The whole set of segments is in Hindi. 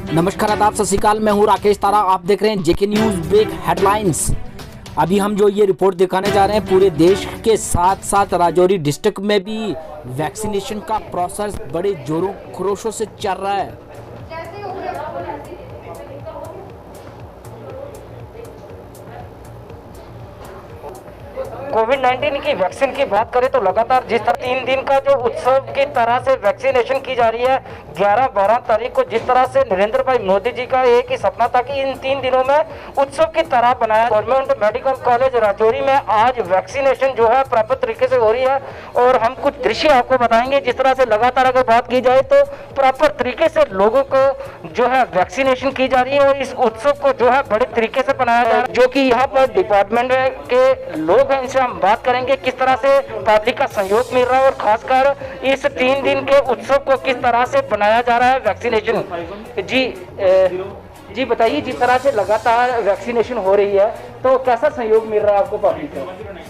नमस्कार, आदाब, सत श्री अकाल। मैं हूं राकेश तारा। आप देख रहे हैं जेके न्यूज़ ब्रेक हेडलाइंस। अभी हम जो ये रिपोर्ट दिखाने जा रहे हैं, पूरे देश के साथ साथ राजौरी डिस्ट्रिक्ट में भी वैक्सीनेशन का प्रोसेस बड़े जोरों खरोशों से चल रहा है। कोविड-19 की वैक्सीन की बात करें तो लगातार जिस तरह 3 दिन का जो उत्सव की तरह से वैक्सीनेशन की जा रही है, 11-12 तारीख को जिस तरह से नरेंद्र भाई मोदी जी का एक ही सपना था कि इन 3 दिनों में उत्सव की तरह बनाया। गवर्नमेंट मेडिकल कॉलेज राजौरी में आज वैक्सीनेशन जो है प्रॉपर तरीके से हो रही है और हम कुछ दृश्य आपको बताएंगे। जिस तरह से लगातार अगर बात की जाए तो प्रॉपर तरीके से लोगों को जो है वैक्सीनेशन की जा रही है और इस उत्सव को जो है बड़े तरीके से बनाया जा रहा है। जो कि यहाँ पर डिपार्टमेंट के लोग हैं, हम बात करेंगे किस तरह से पब्लिक का सहयोग मिल रहा है और खासकर इस 3 दिन के उत्सव को किस तरह से बनाया जा रहा है वैक्सीनेशन। जी बताइए, जिस तरह से लगातार वैक्सीनेशन हो रही है तो कैसा सहयोग मिल रहा है आपको पब्लिक का?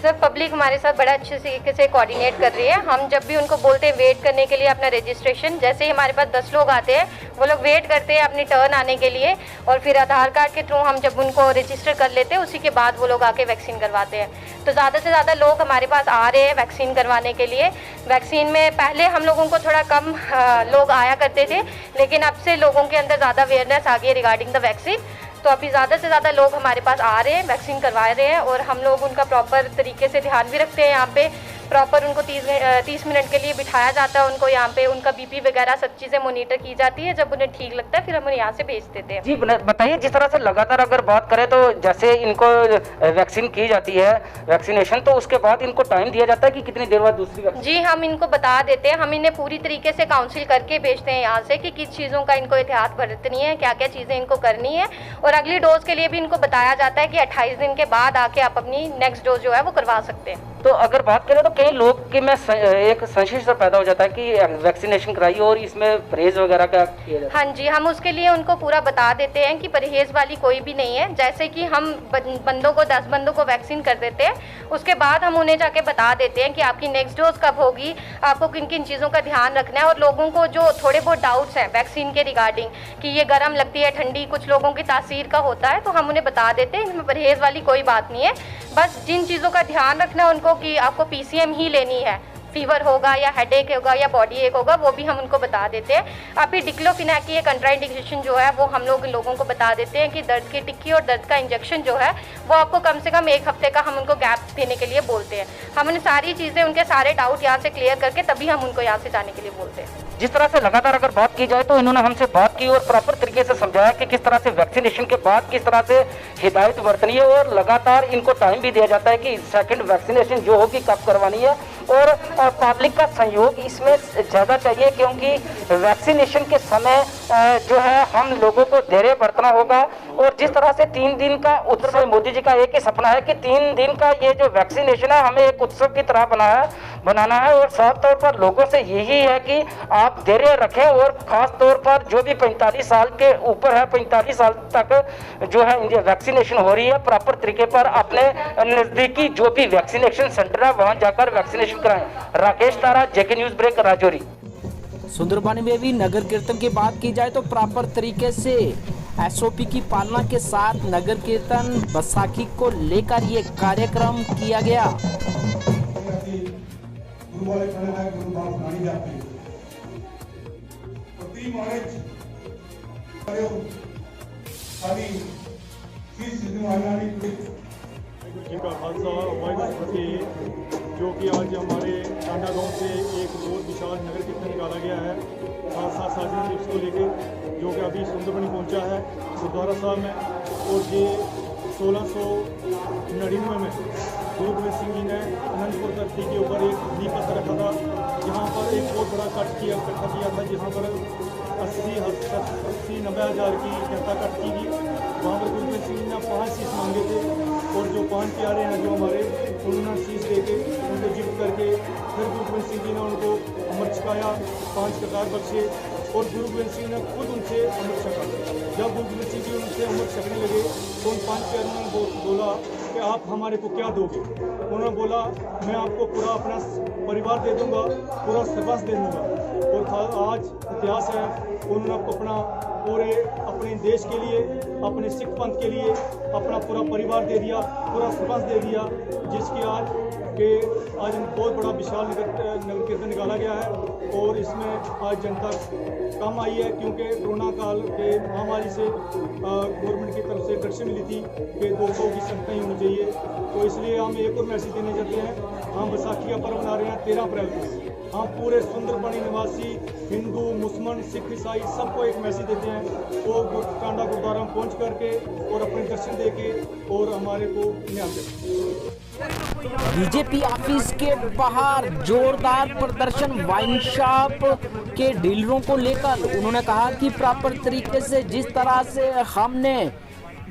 सर, पब्लिक हमारे साथ बड़ा अच्छे तरीके से कोऑर्डिनेट कर रही है। हम जब भी उनको बोलते हैं वेट करने के लिए अपना रजिस्ट्रेशन, जैसे ही हमारे पास 10 लोग आते हैं वो लोग वेट करते हैं अपनी टर्न आने के लिए और फिर आधार कार्ड के थ्रू हम जब उनको रजिस्टर कर लेते हैं उसी के बाद वो लोग आके वैक्सीन करवाते हैं। तो ज़्यादा से ज़्यादा लोग हमारे पास आ रहे हैं वैक्सीन करवाने के लिए। वैक्सीन में पहले हम लोगों को थोड़ा कम लोग आया करते थे, लेकिन अब से लोगों के अंदर ज़्यादा अवेयरनेस आ गई है रिगार्डिंग द वैक्सीन। तो अभी ज़्यादा से ज़्यादा लोग हमारे पास आ रहे हैं, वैक्सीन करवा रहे हैं और हम लोग उनका प्रॉपर तरीके से ध्यान भी रखते हैं। यहाँ पे प्रॉपर उनको 30 मिनट के लिए बिठाया जाता है। उनको यहाँ पे उनका बीपी वगैरह सब चीज़ें मोनीटर की जाती है। जब उन्हें ठीक लगता है फिर हम उन्हें यहाँ से भेज देते हैं। जी बताइए, जिस तरह से लगातार अगर बात करें तो जैसे इनको वैक्सीन की जाती है वैक्सीनेशन, तो उसके बाद इनको टाइम दिया जाता है कि कितनी देर बाद दूसरी वैक्सीन? जी, हम इनको बता देते हैं। हम इन्हें पूरी तरीके से काउंसिल करके भेजते हैं यहाँ से कि किस चीज़ों का इनको एहतियात बरतनी है, क्या क्या चीज़ें इनको करनी है और अगली डोज के लिए भी इनको बताया जाता है कि 28 दिन के बाद आके आप अपनी नेक्स्ट डोज जो है वो करवा सकते हैं। तो अगर बात करें तो कई लोग के में एक संशय सा पैदा हो जाता है कि वैक्सीनेशन कराइए और इसमें परहेज वगैरह का किया जाता है। हाँ जी, हम उसके लिए उनको पूरा बता देते हैं कि परहेज वाली कोई भी नहीं है। जैसे कि हम बंदों को 10 बंदों को वैक्सीन कर देते हैं, उसके बाद हम उन्हें जाके बता देते हैं कि आपकी नेक्स्ट डोज कब होगी, आपको किन किन चीज़ों का ध्यान रखना है। और लोगों को जो थोड़े बहुत डाउट्स हैं वैक्सीन के रिगार्डिंग कि ये गर्म लगती है, ठंडी, कुछ लोगों की तासीर का होता है, तो हम उन्हें बता देते हैं इसमें परहेज वाली कोई बात नहीं है। बस जिन चीज़ों का ध्यान रखना है उनको कि आपको PCM ही लेनी है, फीवर होगा या हेडेक होगा या बॉडी एक होगा, वो भी हम उनको बता देते हैं। अभी डिक्लोफिनाक की एक कंट्राइंडिकेशन जो है वो हम लोगों को बता देते हैं कि दर्द की टिक्की और दर्द का इंजेक्शन जो है वो आपको कम से कम 1 हफ्ते का हम उनको गैप देने के लिए बोलते हैं। हम उन्हें सारी चीज़ें, उनके सारे डाउट यहाँ से क्लियर करके तभी हम उनको यहाँ से जाने के लिए बोलते हैं। जिस तरह से लगातार अगर बात की जाए तो इन्होंने हमसे बात की और प्रॉपर तरीके से समझाया कि किस तरह से वैक्सीनेशन के बाद किस तरह से हिदायत बरतनी है और लगातार इनको टाइम भी दिया जाता है कि सेकंड वैक्सीनेशन जो होगी कब करवानी है। और पब्लिक का सहयोग इसमें ज़्यादा चाहिए क्योंकि वैक्सीनेशन के समय जो है हम लोगों को धैर्य बरतना होगा। और जिस तरह से 3 दिन का उत्सव है, मोदी जी का एक ही सपना है कि 3 दिन का ये जो वैक्सीनेशन है हमें एक उत्सव की तरह बनाना है। और साफ तौर पर लोगों से यही है कि आप धैर्य रखें और ख़ास तौर पर जो भी 45 साल के ऊपर है, 45 साल तक जो है वैक्सीनेशन हो रही है, प्रॉपर तरीके पर अपने नज़दीकी जो भी वैक्सीनेशन सेंटर है वहाँ जाकर वैक्सीनेशन कराएं। राकेश तारा, जेके न्यूज़ ब्रेक, राजौरी। सुंदरबनी में भी नगर कीर्तन की बात की जाए तो प्रॉपर तरीके से SOP की पालना के साथ नगर कीर्तन बैसाखी को लेकर ये कार्यक्रम किया गया। का खालसा जो कि आज हमारे टांडा गांव से एक बहुत विशाल नगर कीर्तन निकाला गया है खालसा साधन दिवस को लेकर, जो कि अभी सुंदरबनी पहुंचा है गुरुद्वारा साहब में। और ये 1699 में गुरु गोविंद सिंह जी ने अनंतपुर धरती के ऊपर एक नींव पत्थर रखा था, जहाँ पर एक बहुत बड़ा इकट्ठा किया था, जहाँ पर 80-90 हज़ार की जनता इकट्ठी की। वहाँ पर गुरु गोविंद सिंह जी ने 5 शीश मांगे थे और जो 5 प्यारे हैं जो हमारे, उन्होंने शीश दे के उनको जीवित करके फिर गुरु गोविंद सिंह जी ने उनको अमृत छकाया, 5 ककार बख्शे और गुरु गोविंद सिंह ने खुद उनसे अमृत छका। जब गुरु गोविंद सिंह जी उनसे अमृत छकने लगे तो उन 5 प्यारों ने बोला कि आप हमारे को क्या दोगे? उन्होंने बोला मैं आपको पूरा अपना परिवार दे दूंगा, पूरा सर्वस्व दे दूंगा। और आज इतिहास है। उन्होंने अपना पूरे अपने देश के लिए, अपने सिख पंथ के लिए अपना पूरा परिवार दे दिया, पूरा सर्वस्व दे दिया, जिसकी आज बहुत बड़ा विशाल नगर कीर्तन निकाला गया है। और इसमें आज जनता कम आई है, क्योंकि कोरोना काल के महामारी से गवर्नमेंट की तरफ से डायरेक्शन मिली थी कि 200 की संख्या ही होनी चाहिए। तो इसलिए हम एक और मैसेज देने चाहते हैं। हम बैसाखी का पर्व मना रहे हैं 13 अप्रैल को। हम पूरे सुंदरबनी निवासी हिंदू, मुसलमान, सिख, ईसाई सबको एक मैसेज देते हैं, वो टांडा गुरुद्वारा में पहुँच करके और अपने दर्शन दे के और हमारे को न्याय दें। बीजेपी ऑफिस के बाहर जोरदार प्रदर्शन वाइन शॉप के डीलरों को लेकर। उन्होंने कहा कि प्रॉपर तरीके से जिस तरह से हमने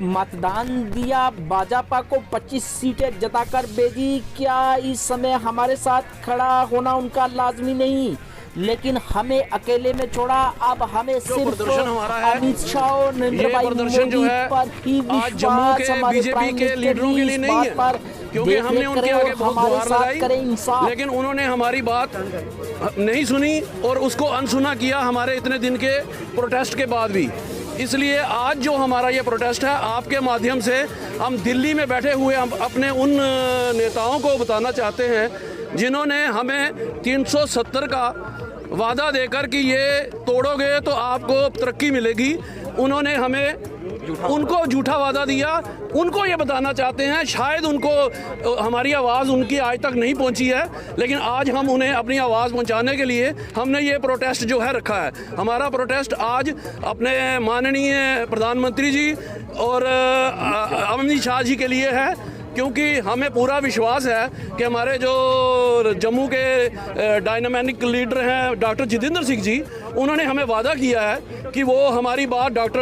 मतदान दिया, भाजपा को 25 सीटें जताकर भेजी, क्या इस समय हमारे साथ खड़ा होना उनका लाजमी नहीं, लेकिन हमें अकेले में छोड़ा। अब हमें सिर्फ अमित शाह और नरेंद्र भाई मोदी पर ही विश्वास, हमारे प्राइम मिनिस्टर भी इस बात पर क्योंकि हमने उनके आगे बहुत गुहार लगाई, लेकिन उन्होंने हमारी बात नहीं सुनी और उसको अनसुना किया हमारे इतने दिन के प्रोटेस्ट के बाद भी। इसलिए आज जो हमारा ये प्रोटेस्ट है, आपके माध्यम से हम दिल्ली में बैठे हुए हम अपने उन नेताओं को बताना चाहते हैं जिन्होंने हमें 370 का वादा देकर कि ये तोड़ोगे तो आपको तरक्की मिलेगी, उन्होंने हमें उनको झूठा वादा दिया। उनको ये बताना चाहते हैं, शायद उनको हमारी आवाज़ उनकी आज तक नहीं पहुंची है, लेकिन आज हम उन्हें अपनी आवाज़ पहुंचाने के लिए हमने ये प्रोटेस्ट जो है रखा है। हमारा प्रोटेस्ट आज अपने माननीय प्रधानमंत्री जी और अमित शाह जी के लिए है, क्योंकि हमें पूरा विश्वास है कि हमारे जो जम्मू के डायनामिक लीडर हैं डॉक्टर जितेंद्र सिंह जी, उन्होंने हमें वादा किया है कि वो हमारी बात डॉक्टर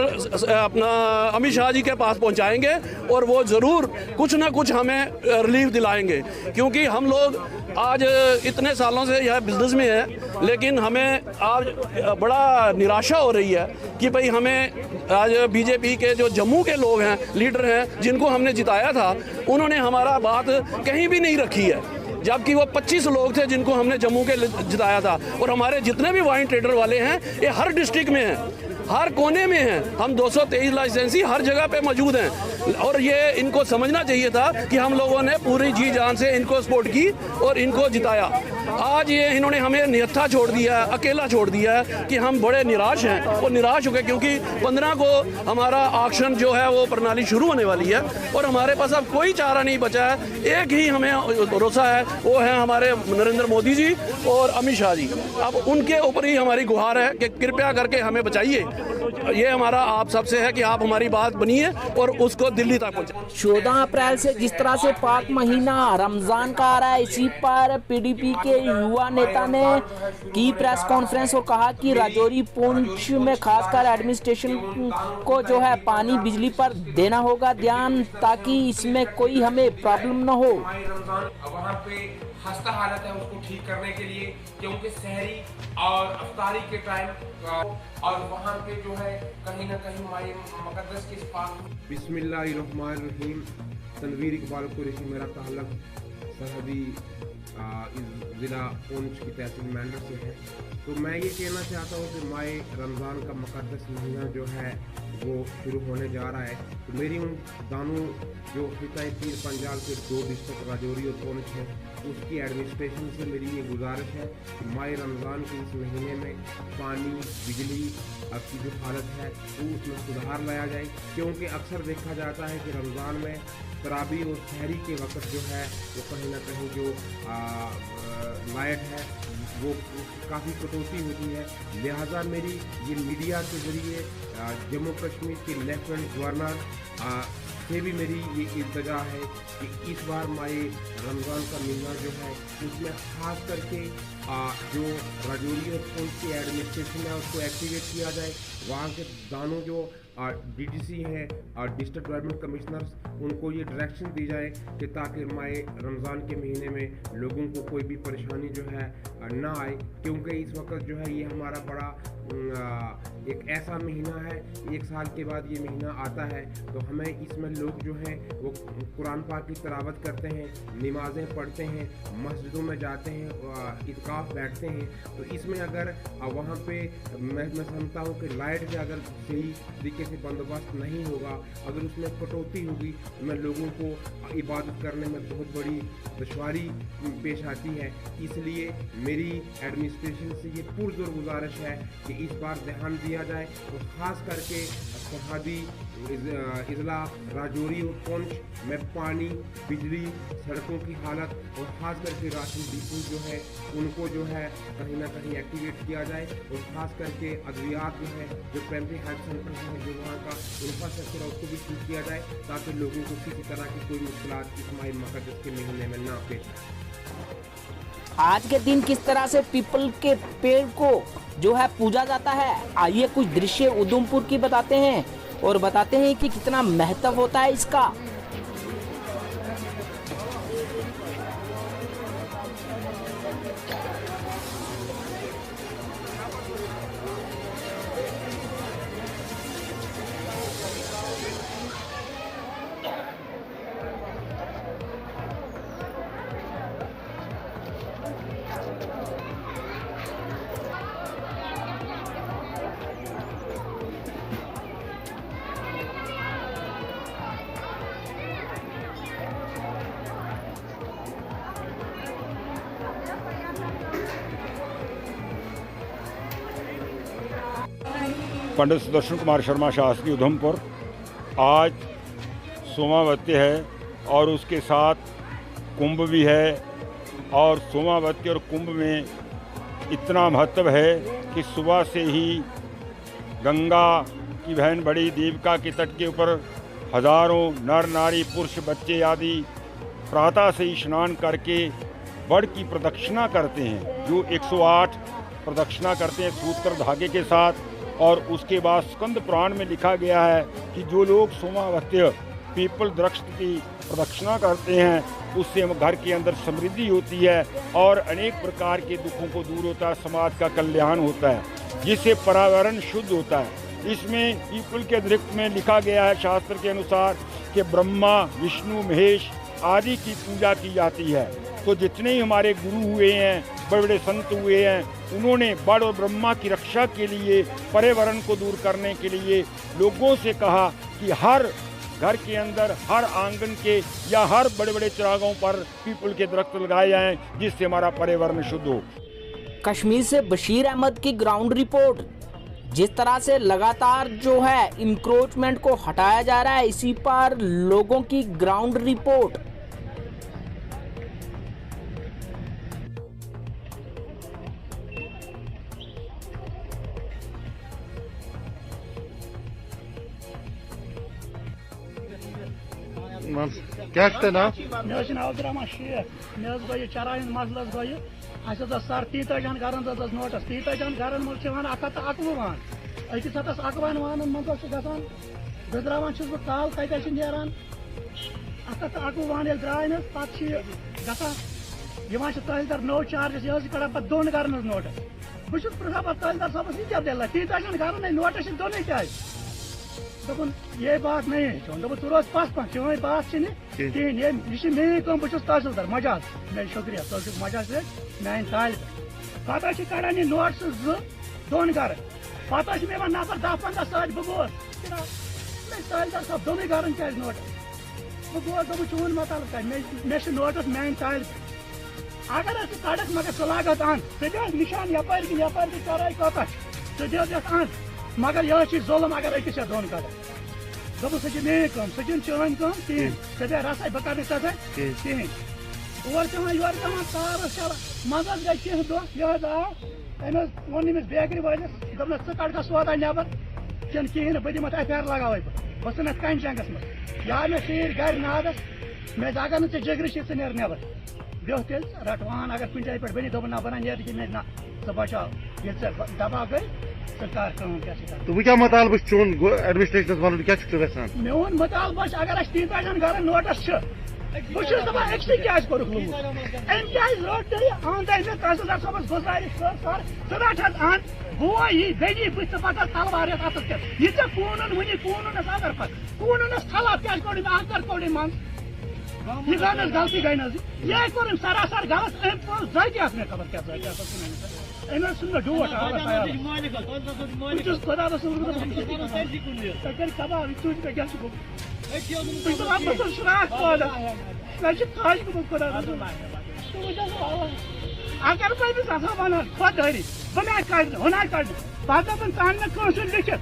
अपना अमित शाह जी के पास पहुंचाएंगे और वो ज़रूर कुछ ना कुछ हमें रिलीफ दिलाएंगे। क्योंकि हम लोग आज इतने सालों से यह बिज़नेस में है, लेकिन हमें आज बड़ा निराशा हो रही है कि भाई हमें आज बीजेपी के जो जम्मू के लोग हैं, लीडर हैं, जिनको हमने जिताया था, उन्होंने हमारा बात कहीं भी नहीं रखी है, जबकि वो 25 लोग थे जिनको हमने जम्मू के जिताया था। और हमारे जितने भी वाइन ट्रेडर वाले हैं, ये हर डिस्ट्रिक्ट में हैं, हर कोने में हैं। हम 223 लाइसेंसी हर जगह पे मौजूद हैं, और ये इनको समझना चाहिए था कि हम लोगों ने पूरी जी जान से इनको सपोर्ट की और इनको जिताया। आज ये इन्होंने हमें निहत्था छोड़ दिया है, अकेला छोड़ दिया है कि हम बड़े निराश हैं और निराश हो गए, क्योंकि 15 को हमारा ऑक्शन जो है वो प्रणाली शुरू होने वाली है और हमारे पास अब कोई चारा नहीं बचा है। एक ही हमें भरोसा है, वो है हमारे नरेंद्र मोदी जी और अमित शाह जी। अब उनके ऊपर ही हमारी गुहार है कि कृपया करके हमें बचाइए। ये हमारा आप सबसे है कि आप हमारी बात बनिए और उसको दिल्ली तक पहुंचाएं। 14 अप्रैल से जिस तरह से पाक महीना रमजान का आ रहा है, इसी पर पीडीपी के युवा नेता ने की प्रेस कॉन्फ्रेंस और कहा कि राजौरी पुंछ में खासकर एडमिनिस्ट्रेशन को जो है पानी बिजली पर देना होगा ध्यान, ताकि इसमें कोई हमें प्रॉब्लम न हो। वहाँ पे खस्ता हालत है, उसको ठीक करने के लिए, क्योंकि सहरी और अफ्तारी के टाइम और वहाँ पे जो है कहीं ना कहीं माई मुकद्दस के पास। बिस्मिल्लाहिर्रहमानिर्रहीम। तनवीर इकबाल कुरैशी मेरा ताल्लुक सरहदी ज़िला पुंछ की तहसील मैंडर से है। तो मैं ये कहना चाहता हूँ कि माए रमज़ान का मुकद्दस महीना जो है वो शुरू होने जा रहा है। तो मेरी उन दानों जो फिताई पीर पंजाल के 2 डिस्ट्रिक्ट राजौरी और पुंछ है, उसकी एडमिनिस्ट्रेशन से मेरी ये गुजारिश है कि माए रमज़ान के इस महीने में पानी, बिजली की जो हालत है वो उसमें सुधार लाया जाए, क्योंकि अक्सर देखा जाता है कि रमज़ान में तरावी और सहरी के वक्त जो है वो कहीं ना कहीं जो लाइट है वो काफ़ी कटौती होती है। लिहाजा मेरी ये मीडिया के ज़रिए जम्मू कश्मीर के लेफ्टिनेंट गवर्नर से भी मेरी ये इल्तजा है कि इस बार माए रमज़ान का महीना जो है उसमें ख़ास करके जो राजौरी और पुंछ की एडमिनिस्ट्रेशन है उसको एक्टिवेट किया जाए। वहाँ के दानों जो डीटीसी हैं और डिस्ट्रिक्ट डेवलपमेंट कमिश्नर्स, उनको ये डायरेक्शन दी जाए कि ताकि माए रमज़ान के महीने में लोगों को कोई भी परेशानी जो है ना आए, क्योंकि इस वक्त जो है ये हमारा बड़ा एक ऐसा महीना है, 1 साल के बाद ये महीना आता है, तो हमें इसमें लोग जो हैं वो कुरान पाक की तिलावत करते हैं, नमाज़ें पढ़ते हैं, मस्जिदों में जाते हैं, इत्काफ बैठते हैं। तो इसमें अगर वहाँ पे मैं समझता हूँ कि लाइट का अगर सही तरीके से बंदोबस्त नहीं होगा, अगर उसमें कटौती होगी, तो मैं लोगों को इबादत करने में बहुत बड़ी दुश्वारी पेश आती है। इसलिए मेरी एडमिनिस्ट्रेशन से ये पुरज़ोर गुजारिश है कि इस बार ध्यान दिया जाए, और ख़ास करके सरहदी इज़ला राजौरी और पुंछ में पानी, बिजली, सड़कों की हालत और ख़ास करके राशन डिपो जो है उनको जो है कहीं ना कहीं एक्टिवेट किया जाए, और ख़ास करके अद्वियात जो है, जो प्राइमरी हेल्थ सेंटर है, जो वहाँ का इंफ्रास्ट्रक्चर है, उसको भी ठीक किया जाए, ताकि लोगों को किसी तरह की कोई मुश्किलात इस माह मुक़द्दस के महीने में ना पेश आए। आज के दिन किस तरह से पीपल के पेड़ को जो है पूजा जाता है, आइए कुछ दृश्य उधमपुर की बताते हैं और बताते हैं कि कितना महत्व होता है इसका। पंडित सुदर्शन कुमार शर्मा शासकीय उधमपुर। आज सोमावती है और उसके साथ कुंभ भी है, और सोमावती और कुंभ में इतना महत्व है कि सुबह से ही गंगा की बहन बड़ी देविका के तट के ऊपर हजारों नर नारी पुरुष बच्चे आदि प्रातः से ही स्नान करके वड़ की प्रदक्षिणा करते हैं, जो 108 प्रदक्षिणा करते हैं सूत्र धागे के साथ। और उसके बाद स्कंद पुराण में लिखा गया है कि जो लोग सोमावत्य पीपल वृक्ष की प्रदक्षिणा करते हैं, उससे घर के अंदर समृद्धि होती है और अनेक प्रकार के दुखों को दूर होता है, समाज का कल्याण होता है, जिससे पर्यावरण शुद्ध होता है। इसमें पीपल के वृक्ष में लिखा गया है शास्त्र के अनुसार कि ब्रह्मा विष्णु महेश आदि की पूजा की जाती है। तो जितने ही हमारे गुरु हुए हैं, बड़े बड़े संत हुए हैं, उन्होंने बड़ और ब्रह्मा की रक्षा के लिए, पर्यावरण को दूर करने के लिए लोगों से कहा कि हर घर के अंदर, हर आंगन के या हर बड़े बड़े चिरागों पर पीपल के दरख्त लगाए जाएं, जिससे हमारा पर्यावरण शुद्ध हो। कश्मीर से बशीर अहमद की ग्राउंड रिपोर्ट। जिस तरह से लगातार जो है इंक्रोचमेंट को हटाया जा रहा है, इसी पर लोगों की ग्राउंड रिपोर्ट। क्या नाम मे अब्दुलरहमान शेख मे गई चराई मसल गई सर 30 गरन नोटस 30 गरन मज 121 वान अकिस 121 वानन मज गान गजरावान बह काल कत नान 121 वान द्राय पे गान तहसीलदार नो चार्जस यह कड़ान पे 2 गरन नोटस बहुत पृछा पे तहसीलदार साहब यह दिल 30 गरन नोटस 2 क्या दोपन ये बात नहीं है दोप तू रोज पस पन चोन बात कहें यह मेरी कम बहुत तहसीलदार मजाज मे शुक्रिया तुम मजाज मान ताल पे कड़ान यह नोटस 2 गरन पे मे नफर 10-15 सच बह गोस तहसीलदार साहब 2 गरन क्या नोटस बह गोस दोप चोन मतलब कर मे नोटस मान ताल अगर कड़क मगर सह लागत अन सह निशान यपर चराई कत सह अन मगर यह जुलम अगर अकिस 2 कदम दोप सह मेरी कम सह चन कम कहें सह रसा बह कर कहें और पेवान योर पेवान तार चल मज गई कह दह यह आव वोन अमिस बेकरी वालिस दोपन कड़ सौदा नबर चन कहें बह दिमत FIR लगावे बह सन कन जंगस मज या मे सीर गर नादस मे अगर नो जगरी सह नेर नबर बेह तेल रटवान अगर कुछ जाए पे बनी दोपन ना बना नेर मे ना सह बचाव ये दबा गई तो वह क्या मुतालबा चोन एडमिनिस्ट्रेशन वन क्या मेन मुतालबा अगर 30 गरन नोटस बस अक्सर क्या कोरुक लूट अम क्या रोट अंद मे तहसीलदार साहब गुजारिश सर ज रट अन गो यी बेगी बुथ पक तलवार अत यह कून वन कूनस अगर पे कूनस थल क्या कोड़ मन यह गई गलती गई ना यह कोर सरासर गलत जत मे खबर क्या अमे सुन डोट खुदा कर कबाब चूज पे क्या श्राक खाश खुदा अगर पे वन खुद हरी बना कर हुना कर बाद तान कस लिखित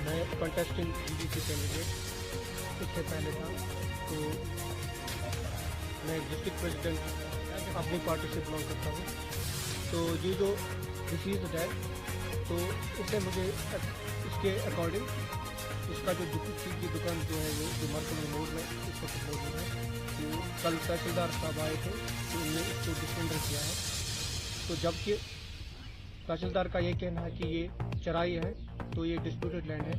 मैं कंटेस्टिंग डीडीसी कैंडिडेट इससे पहले था तो मैं डिस्ट्रिक्ट प्रेसिडेंट अपनी पार्टी से बिलोंग करता हूँ। तो ये जो डिसीज है तो इससे मुझे इसके अकॉर्डिंग इसका जो की दुकान जो है जो मार्केट मोड़ में इसको मौजूद है तो कल तहसीलदार साहब आए थे तो उन्होंने इसको डिस्पेंडर किया है। तो जबकि तहसीलदार का ये कहना है कि ये चराई है तो ये डिस्प्यूटेड लैंड है।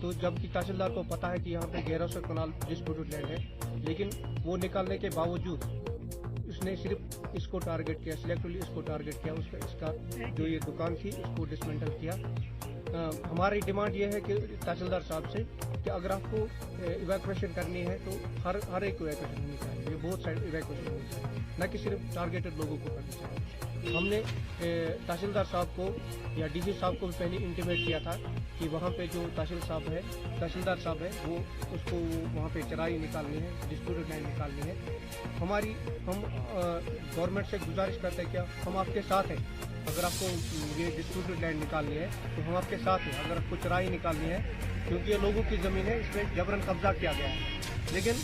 तो जबकि तहसीलदार को पता है कि यहाँ पे 1100 कनाल डिस्प्यूटेड लैंड है लेकिन वो निकालने के बावजूद उसने सिर्फ इसको टारगेट किया, सिलेक्टिवली इसको टारगेट किया, इसका जो ये दुकान थी इसको डिसमेंटल किया। हमारी डिमांड ये है कि तहसीलदार साहब से कि अगर आपको इवैक्यूएशन करनी है तो हर एक इवैक्यूएशन होनी चाहिए, ये बहुत सारी इवैक्यूएशन होनी चाहिए, न कि सिर्फ टारगेटेड लोगों को करनी चाहिए। हमने तहसीलदार साहब को या डीसी साहब को पहले इंटीमेट किया था कि वहाँ पे जो तहसीलदार साहब है वो उसको वहाँ पे चराई निकालनी है, डिस्प्यूटेड लैंड निकालनी है। हम गवर्नमेंट से गुजारिश करते हैं क्या हम आपके साथ हैं, अगर आपको ये डिस्प्यूटेड लैंड निकालनी है तो हम आपके साथ हैं, अगर आपको चराई निकालनी है क्योंकि ये लोगों की ज़मीन है, इसमें जबरन कब्जा किया गया है। लेकिन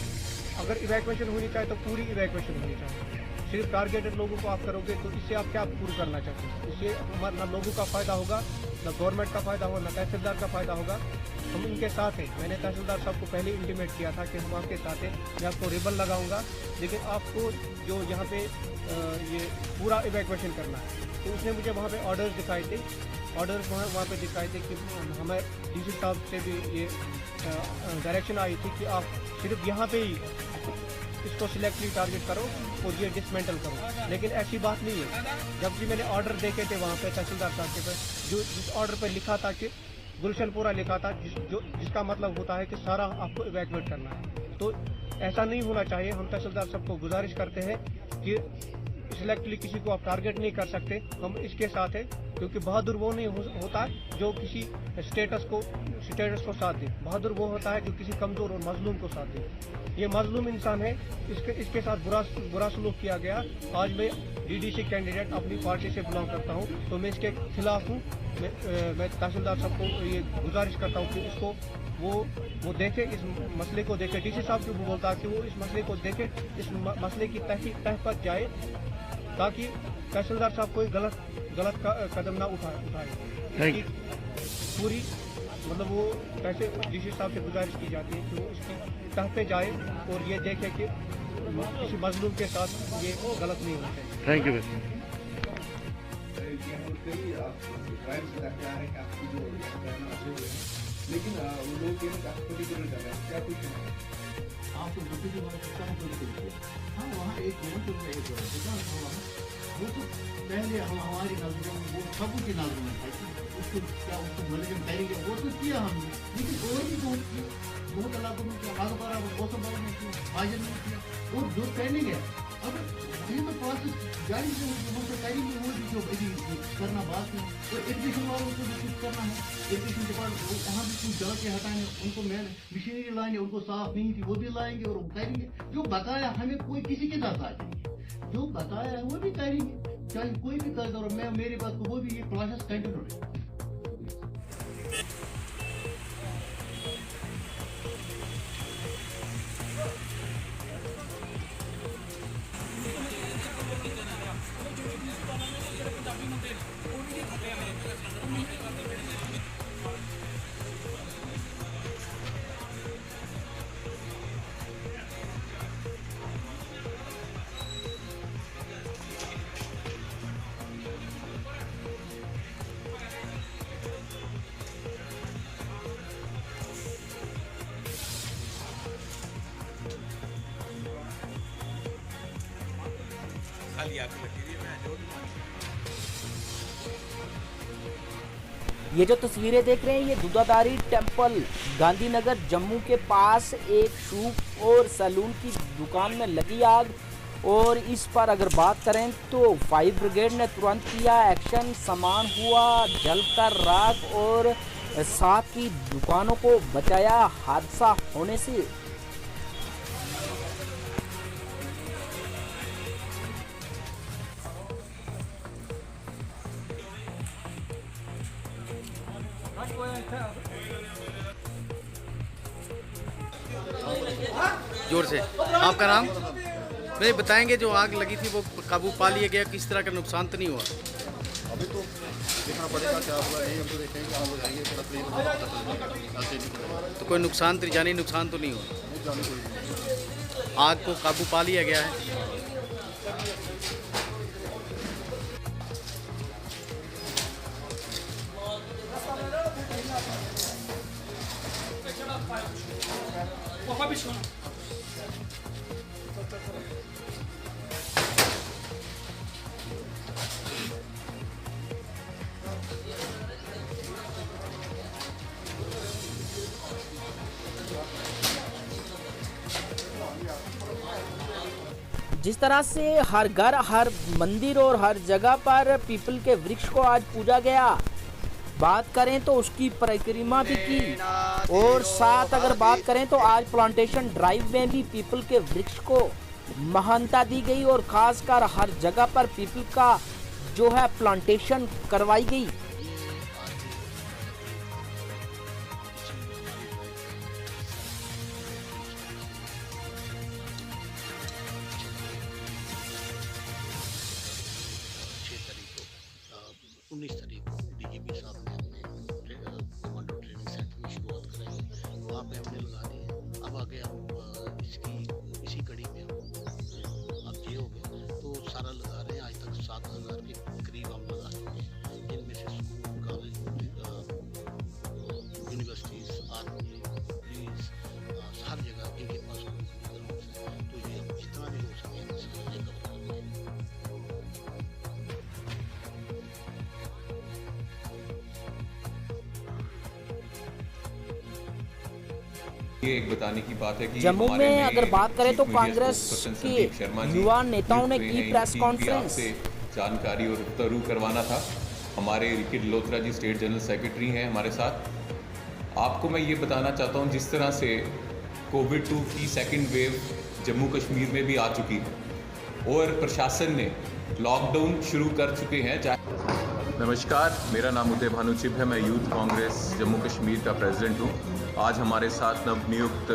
अगर इवैक्यूएशन होनी चाहिए तो पूरी इवैक्यूएशन होनी चाहिए। सिर्फ टारगेटेड लोगों को आप करोगे तो इससे आप क्या पूरा करना चाहते हैं? इससे हमारा न लोगों का फ़ायदा होगा, न गवर्नमेंट का फ़ायदा होगा, न तहसीलदार का फ़ायदा होगा। हम इनके साथ हैं। मैंने तहसीलदार साहब को पहले इंटीमेट किया था कि हम आपके साथ हैं, मैं आपको रिबन लगाऊंगा, लेकिन आपको जो यहाँ पे ये पूरा इवैक्यूएशन करना है। तो उसने मुझे वहाँ पे ऑर्डर्स दिखाए थे, ऑर्डर्स वहाँ पे दिखाए थे कि हमें डीसी साहब से भी ये डायरेक्शन आई थी कि आप सिर्फ यहाँ पे ही इसको सिलेक्टली टारगेट करो और ये डिसमेंटल करो, लेकिन ऐसी बात नहीं है। जबकि मैंने ऑर्डर देखे थे वहाँ पे तहसीलदार साहब के पास, जिस ऑर्डर पे लिखा था कि गुलशनपुरा लिखा था, जिसका मतलब होता है कि सारा आपको इवैक्यूएट करना है। तो ऐसा नहीं होना चाहिए। हम तहसीलदार साहब को गुजारिश करते हैं कि सिलेक्टली किसी को आप टारगेट नहीं कर सकते, हम इसके साथ हैं, क्योंकि बहादुर वो नहीं होता है जो किसी स्टेटस को साथ दे। बहादुर वो होता है जो किसी कमजोर और मजलूम को साथ दे। ये मजलूम इंसान है, इसके साथ बुरा सलूक किया गया। आज मैं डीडीसी कैंडिडेट अपनी पार्टी से बिलोंग करता हूँ, तो मैं इसके खिलाफ हूँ। मैं तहसीलदार साहब को ये गुजारिश करता हूँ कि इसको वो देखे, इस मसले को देखे। डीसी साहब को बोलता है कि वो इस मसले को देखे, इस मसले की तह पर जाए, ताकि तहसीलदार साहब कोई गलत कदम ना उठाए। पूरी मतलब वो कैसे डीसी साहब से गुजारिश की जाती है कि वो इसकी तह पे जाए और ये देखे कि किसी मजलूम के साथ ये गलत नहीं होना चाहिए। Thank you. लेकिन वो लोग ये पर्टिकुलर कर रहे हैं, क्या कुछ आपको हाँ वहाँ एक वो तो पहले हमारी नजरों में वो सब की नजरों में था, उसको क्या उसको मुलजिम करेंगे, वो तो किया हमने, लेकिन और भी बहुत इलाकों में किया, आगबारा मौसम में किया, हाजिर में किया, और जो ट्रेनिंग है अब ये तो प्रोसेस जारी से करेंगे, वो भी जो करना बात है। तो एजुकेशन वालों को भी कुछ करना है, एजुकेशन डिपार्टमेंट वहाँ भी कुछ जगह के हटाएंगे, उनको मशीनरी लाएंगे, उनको साफ नहीं थी वो भी लाएंगे और करेंगे। जो बताया हमें कोई किसी के साथ आए, जो बताया है वो भी करेंगे, चाहे कोई भी कर दो। मैं मेरी बात को वो भी ये प्रोसेस कंटिन्यू है। वाली आग लगी हुई है। मैं जो ये जो तस्वीरें देख रहे हैं ये दूधाधारी टेम्पल गांधीनगर जम्मू के पास एक शू और सैलून की दुकान में लगी आग। और इस पर अगर बात करें तो फायर ब्रिगेड ने तुरंत किया एक्शन, सामान हुआ जलकर राख और साथ ही दुकानों को बचाया हादसा होने से। जोर से आपका नाम भाई बताएंगे, जो आग लगी थी वो काबू पा लिया गया, किस तरह का नुकसान तो नहीं हुआ? अभी तो देखना पड़ेगा क्या हुआ, यही हमको देखेंगे, हम लोग जाएंगे तो कोई नुकसान तो जानी नुकसान तो नहीं हुआ? आग को काबू पा लिया गया है। जिस तरह से हर घर, हर मंदिर और हर जगह पर पीपल के वृक्ष को आज पूजा गया, बात करें तो उसकी परिक्रमा भी की। और साथ अगर बात करें तो आज प्लांटेशन ड्राइव में भी पीपल के वृक्ष को महानता दी गई और खासकर हर जगह पर पीपल का जो है प्लांटेशन करवाई गई। ये एक बताने की बात है कि जम्मू में अगर बात करें तो कांग्रेस के युवा नेताओं ने की प्रेस कॉन्फ्रेंस से जानकारी और रुबरू करवाना था। हमारे रिकी डलोत्रा जी स्टेट जनरल सेक्रेटरी हैं हमारे साथ। आपको मैं ये बताना चाहता हूँ जिस तरह से कोविड-2 की सेकंड वेव जम्मू कश्मीर में भी आ चुकी है और प्रशासन ने लॉकडाउन शुरू कर चुके हैं। नमस्कार, मेरा नाम उदय भानुचिब है, मैं यूथ कांग्रेस जम्मू कश्मीर का प्रेसिडेंट हूँ। आज हमारे साथ नवनियुक्त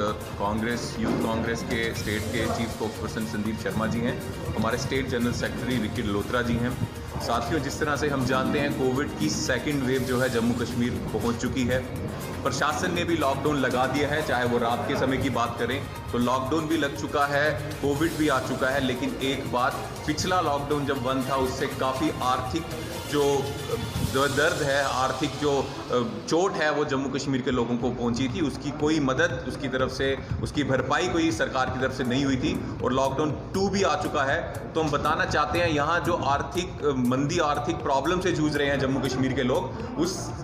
यूथ कांग्रेस के स्टेट के चीफ स्पोक्सपर्सन संदीप शर्मा जी हैं, हमारे स्टेट जनरल सेक्रेटरी रिकी डलोत्रा जी हैं। साथियों, जिस तरह से हम जानते हैं कोविड की सेकंड वेव जो है जम्मू कश्मीर पहुंच चुकी है। प्रशासन ने भी लॉकडाउन लगा दिया है, चाहे वो रात के समय की बात करें तो लॉकडाउन भी लग चुका है, कोविड भी आ चुका है। लेकिन एक बात, पिछला लॉकडाउन जब बंद था उससे काफ़ी आर्थिक जो दर्द है, आर्थिक जो चोट है वो जम्मू कश्मीर के लोगों को पहुंची थी। उसकी कोई मदद उसकी तरफ से, उसकी भरपाई कोई सरकार की तरफ से नहीं हुई थी और लॉकडाउन 2 भी आ चुका है। तो हम बताना चाहते हैं यहाँ जो आर्थिक मंदी, आर्थिक प्रॉब्लम से जूझ रहे हैं जम्मू कश्मीर के लोग,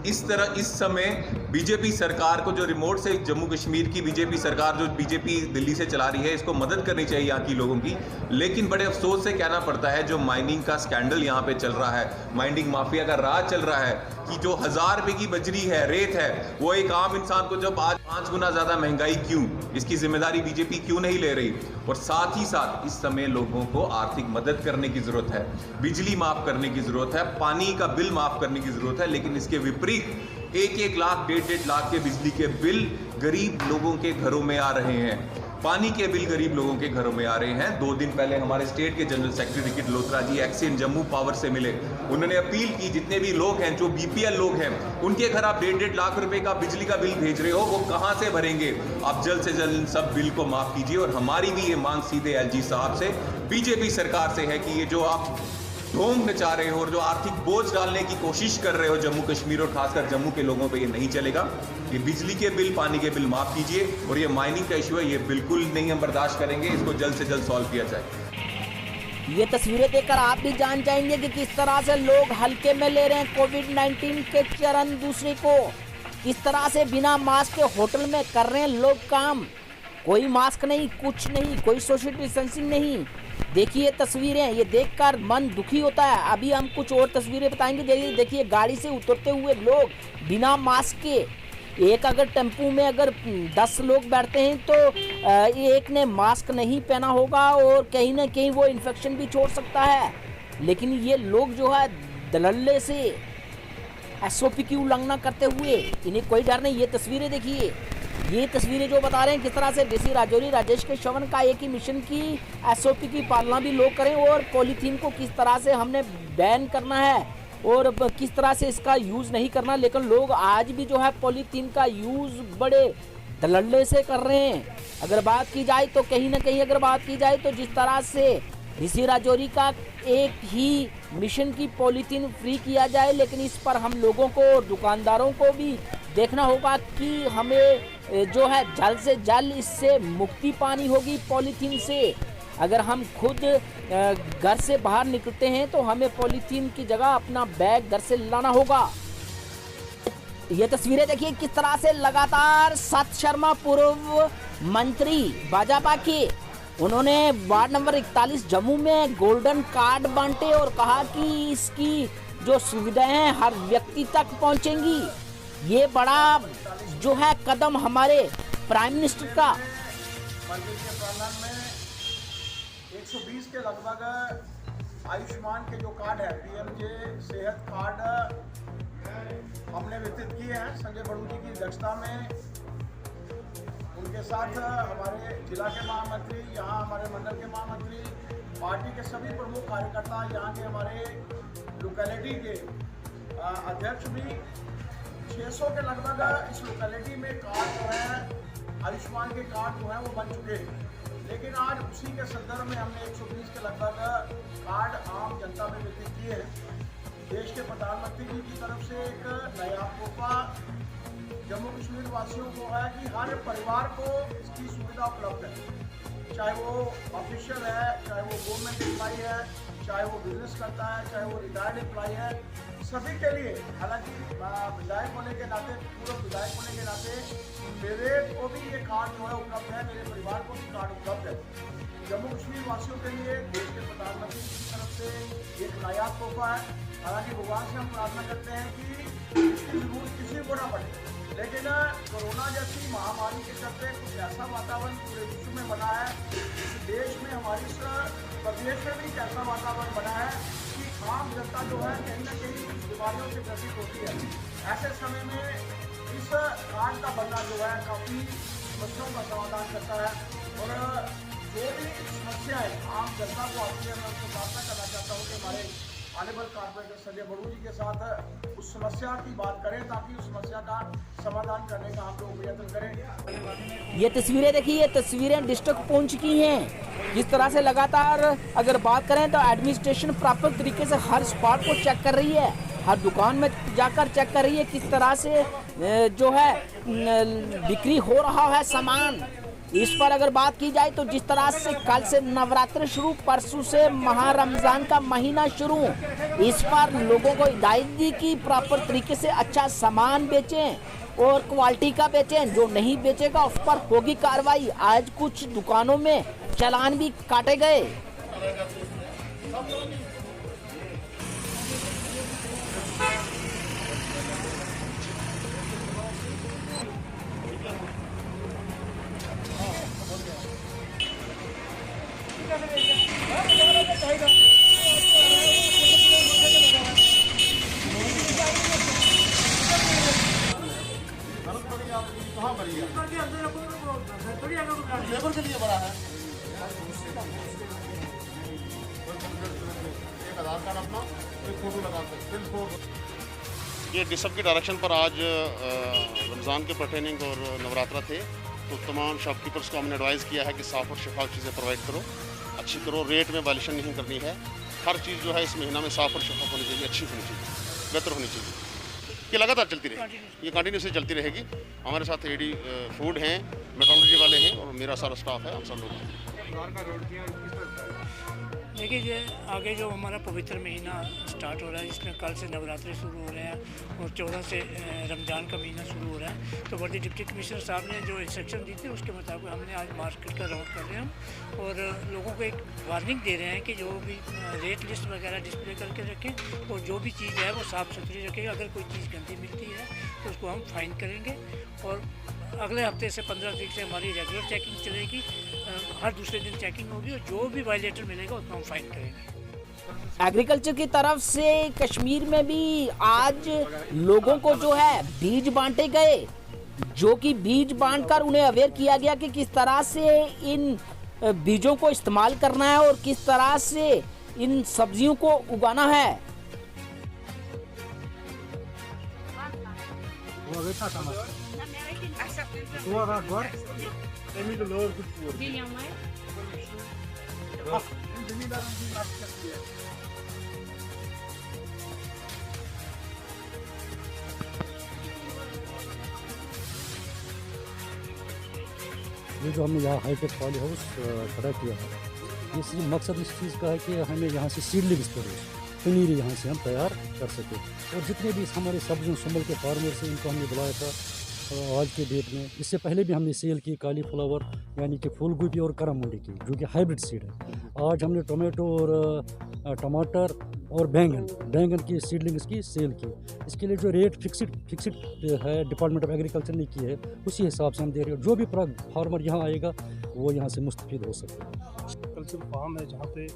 इस समय बीजेपी सरकार को, जो रिमोट से जम्मू कश्मीर की बीजेपी सरकार जो बीजेपी दिल्ली से चला रही है, इसको मदद करनी चाहिए यहाँ की लोगों की। लेकिन बड़े अफसोस से कहना पड़ता है जो माइनिंग का स्कैंडल यहाँ पे चल रहा है, माइनिंग माफिया का राज चल रहा है कि जो 1000 रुपए की बजरी है, रेत है, वो एक आम इंसान को जब आज 5 गुना ज्यादा महंगाई क्यों, इसकी जिम्मेदारी बीजेपी क्यों नहीं ले रही? और साथ ही साथ इस समय लोगों को आर्थिक मदद करने की जरूरत है, बिजली माफ करने की जरूरत है, पानी का बिल माफ करने की जरूरत है। लेकिन इसके विपरीत 1-1 लाख 1.5 लाख के बिजली के बिल गरीब लोगों के घरों में आ रहे हैं, पानी के बिल गरीब लोगों के घरों में आ रहे हैं। 2 दिन पहले हमारे स्टेट के जनरल सेक्रेटरी रिकी डलोत्रा जी एक्सियन जम्मू पावर से मिले, उन्होंने अपील की जितने भी लोग हैं, जो बीपीएल लोग हैं, उनके घर आप 1.5 लाख रुपए का बिजली का बिल भेज रहे हो, वो कहां से भरेंगे? आप जल्द से जल्द इन सब बिल को माफ कीजिए। और हमारी भी ये मांग सीधे एलजी साहब से, बीजेपी सरकार से है कि ये जो आप ढोंग नचा रहे हो और जो आर्थिक बोझ डालने की कोशिश कर रहे हो जम्मू कश्मीर और खासकर जम्मू के लोगों पे, ये नहीं चलेगा। ये बिजली के बिल, पानी के बिल माफ कीजिए और ये माइनिंग का इशू है, ये बिल्कुल नहीं हम बर्दाश्त करेंगे, इसको जल्द से जल्द सॉल्व किया जाए। ये तस्वीरें देखकर आप भी जान जाएंगे कि किस तरह से लोग हल्के में ले रहे हैं कोविड-19 के चरण दूसरे को। किस तरह से बिना मास्क के होटल में कर रहे हैं लोग काम। कोई मास्क नहीं, कुछ नहीं, कोई सोशल डिस्टेंसिंग नहीं। देखिए तस्वीरें, ये देखकर मन दुखी होता है। अभी हम कुछ और तस्वीरें बताएंगे। देखिए गाड़ी से उतरते हुए लोग बिना मास्क के। एक अगर टेम्पू में अगर 10 लोग बैठते हैं तो एक ने मास्क नहीं पहना होगा और कहीं ना कहीं वो इन्फेक्शन भी छोड़ सकता है। लेकिन ये लोग जो है दलल्ले से SOP की उल्लंघना करते हुए, इन्हें कोई डर नहीं। ये तस्वीरें देखिए, ये तस्वीरें जो बता रहे हैं किस तरह से डीसी राजौरी राजेश के श्रवण का एक ही मिशन की SOP की पालना भी लोग करें और पॉलीथीन को किस तरह से हमने बैन करना है और किस तरह से इसका यूज़ नहीं करना। लेकिन लोग आज भी जो है पॉलीथीन का यूज़ बड़े दलल्ले से कर रहे हैं। अगर बात की जाए तो कहीं ना कहीं अगर बात की जाए तो जिस तरह से डीसी राजौरी का एक ही मिशन की पॉलीथीन फ्री किया जाए, लेकिन इस पर हम लोगों को और दुकानदारों को भी देखना होगा कि हमें जो है जल्द से जल्द इससे मुक्ति पानी होगी पॉलीथीन से। अगर हम खुद घर से बाहर निकलते हैं तो हमें पॉलीथीन की जगह अपना बैग घर से लाना होगा। ये तस्वीरें देखिए किस तरह से लगातार सत शर्मा पूर्व मंत्री भाजपा के, उन्होंने वार्ड नंबर 41 जम्मू में गोल्डन कार्ड बांटे और कहा कि इसकी जो सुविधाएं हैं हर व्यक्ति तक पहुंचेंगी। ये बड़ा जो है कदम हमारे प्राइम मिनिस्टर का। मंदिर के प्रांगण में 120 के लगभग आयुष्मान के जो कार्ड है, PMJ सेहत कार्ड हमने वितरित किए हैं संजय बड़ू जी की अध्यक्षता में। उनके साथ हमारे जिला के महामंत्री, यहाँ हमारे मंडल के महामंत्री, पार्टी के सभी प्रमुख कार्यकर्ता, यहाँ के हमारे लोकेलिटी के अध्यक्ष भी 600 के लगभग इस लोकेलिटी में कार्ड जो है आयुष्मान के कार्ड जो है वो बन चुके हैं। लेकिन आज उसी के संदर्भ में हमने 120 के लगभग कार्ड आम जनता में वितरित किए हैं। देश के प्रधानमंत्री जी की तरफ से एक नया तोहफा जम्मू कश्मीर वासियों को है कि हर परिवार को इसकी सुविधा उपलब्ध है, चाहे वो ऑफिशियल है, चाहे वो गवर्नमेंट एम्प्लॉई है, चाहे वो बिजनेस करता है, चाहे वो रिटायर्ड एम्प्लॉई है, सभी के लिए। हालांकि विधायक होने के नाते, पूर्व विधायक होने के नाते मेरे को भी ये कार्ड जो है उपलब्ध है, मेरे परिवार को भी कार्ड उपलब्ध है। जम्मू कश्मीर वासियों के लिए देश के प्रधानमंत्री की तरफ से एक नायाब तोहफा है। हालांकि भगवान से हम प्रार्थना करते हैं कि इसकी जरूरत किसी को ना पड़े, लेकिन कोरोना जैसी महामारी के चलते कुछ ऐसा वातावरण पूरे विश्व में बना है, इस देश में हमारे इस प्रदेश में भी ऐसा वातावरण बना है कि आम जनता जो है कहीं ना कहीं कुछ बीमारियों से ग्रसित होती है। ऐसे समय में इस कार्ड का बनना जो है काफ़ी समस्याओं का समाधान करता है। और जो भी समस्याएं आम जनता को आती है, मैं उनको प्रार्थना करना चाहता हूँ कि हमारे ऑनरेबल कॉर्पोरेटर संजय बड़ू जी के साथ उस समस्या की बात करें ताकि उस समस्या का समाधान करने का हम लोग प्रयत्न करें। ये तस्वीरें देखिए, ये तस्वीरें डिस्ट्रिक्ट पहुंच चुकी हैं। जिस तरह से लगातार अगर बात करें तो एडमिनिस्ट्रेशन प्रॉपर तरीके से हर स्पॉट को चेक कर रही है, हर दुकान में जाकर चेक कर रही है किस तरह से जो है बिक्री हो रहा है सामान। इस पर अगर बात की जाए तो जिस तरह से कल से नवरात्र शुरू, परसों से माह रमज़ान का महीना शुरू, इस पर लोगों को हिदायत दी कि प्रॉपर तरीके से अच्छा सामान बेचें और क्वालिटी का बेचें। जो नहीं बेचेगा उस पर होगी कार्रवाई। आज कुछ दुकानों में चालान भी काटे गए। लेबर के लिए बड़ा है। एक आधार कार्ड अपना, एक फोटो लगा सकते। ये डिसप की डायरेक्शन पर आज रमज़ान के पर्टेनिंग और नवरात्रा थे, तो तमाम शॉपकीपर्स को हमने एडवाइज़ किया है कि साफ़ और शफाफ चीज़ें प्रोवाइड करो, अच्छी करो, रेट में वायलेशन नहीं करनी है। हर चीज़ जो है इस महीना में साफ़ और शफाफ होनी चाहिए, अच्छी होनी चाहिए, बेहतर होनी चाहिए। ये लगातार चलती रहेगी, ये कंटिन्यूसली चलती रहेगी। हमारे साथ एडी फूड हैं, मेट्रोलॉजी वाले हैं और मेरा सारा स्टाफ है, हम सब लोग हैं। देखिए ये आगे जो हमारा पवित्र महीना स्टार्ट हो रहा है, जिसमें कल से नवरात्रि शुरू हो रहे हैं और 14 से रमज़ान का महीना शुरू हो रहा है। तो वर्दी डिप्टी कमिश्नर साहब ने जो इंस्ट्रक्शन दी थी उसके मुताबिक हमने आज मार्केट का राउंड कर रहे हैं और लोगों को एक वार्निंग दे रहे हैं कि जो भी रेट लिस्ट वगैरह डिस्प्ले करके रखें और जो भी चीज़ है वो साफ़ सुथरी रखें। अगर कोई चीज़ गंदी मिलती है तो उसको हम फाइन करेंगे और अगले हफ्ते से 15 तारीख से हमारी रेगुलर चेकिंग चलेगी, हर दूसरे दिन चेकिंग होगी और जो भी वायलेटर मिलेगा उसको हम फाइन करेंगे। एग्रीकल्चर की तरफ से कश्मीर में भी आज लोगों को जो है बीज बांटे गए, जो कि बीज बांटकर उन्हें अवेयर किया गया कि किस तरह से इन बीजों को इस्तेमाल करना है और किस तरह से इन सब्जियों को उगाना है। ये जो हमने यहाँ हाईटेक पॉली हाउस खड़ा किया है, ये सिर्फ मकसद इस चीज़ का है कि हमें यहाँ से सीडलिंग्स पनीर यहाँ से हम तैयार कर सकें। और जितने भी हमारे सब्जियों संभल के फार्मर्स हैं इनको हमने बुलाया था आज के डेट में। इससे पहले भी हमने सेल की कालीफ्लावर यानी कि फूल गोभी और करम मुंडी की, जो कि हाइब्रिड सीड है। आज हमने टोमेटो और टमाटर और बैंगन की सीडलिंग्स की सेल की। इसके लिए जो रेट फिक्स्ड है डिपार्टमेंट ऑफ एग्रीकल्चर ने की है, उसी हिसाब से हम दे रहे हैं। जो भी फार्मर यहाँ आएगा वो यहाँ से मुस्तफीद हो सके। कल्चर फार्म है जहाँ पे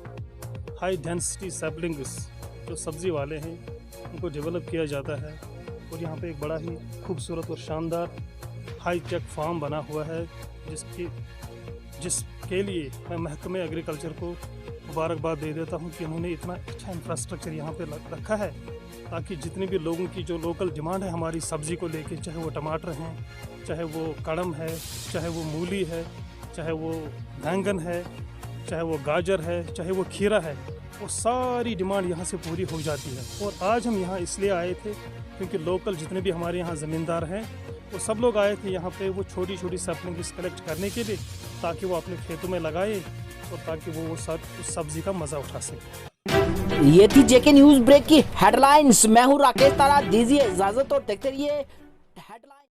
हाई डेंसिटी सैपलिंग्स जो सब्ज़ी वाले हैं उनको डेवलप किया जाता है और यहाँ पे एक बड़ा ही खूबसूरत और शानदार हाई टेक फार्म बना हुआ है, जिसके लिए मैं महकमे एग्रीकल्चर को मुबारकबाद दे देता हूँ कि उन्होंने इतना अच्छा इंफ्रास्ट्रक्चर यहाँ पे रखा है ताकि जितने भी लोगों की जो लोकल डिमांड है हमारी सब्ज़ी को लेके, चाहे वो टमाटर हैं, चाहे वो कड़म है, चाहे वो मूली है, चाहे वो बैंगन है, चाहे वो गाजर है, चाहे वो खीरा है, वो सारी डिमांड यहाँ से पूरी हो जाती है। और आज हम यहाँ इसलिए आए थे क्योंकि लोकल जितने भी हमारे यहाँ ज़मींदार हैं वो सब लोग आए थे यहाँ पे वो छोटी छोटी सैपलिंग्स कलेक्ट करने के लिए, ताकि वो अपने खेतों में लगाए और ताकि वो उस सब्ज़ी का मज़ा उठा सके। ये थी जेके न्यूज़ ब्रेक की हेडलाइंस। मैं हूँ राकेश तारा, दीजिए इजाजत और देखते रहिए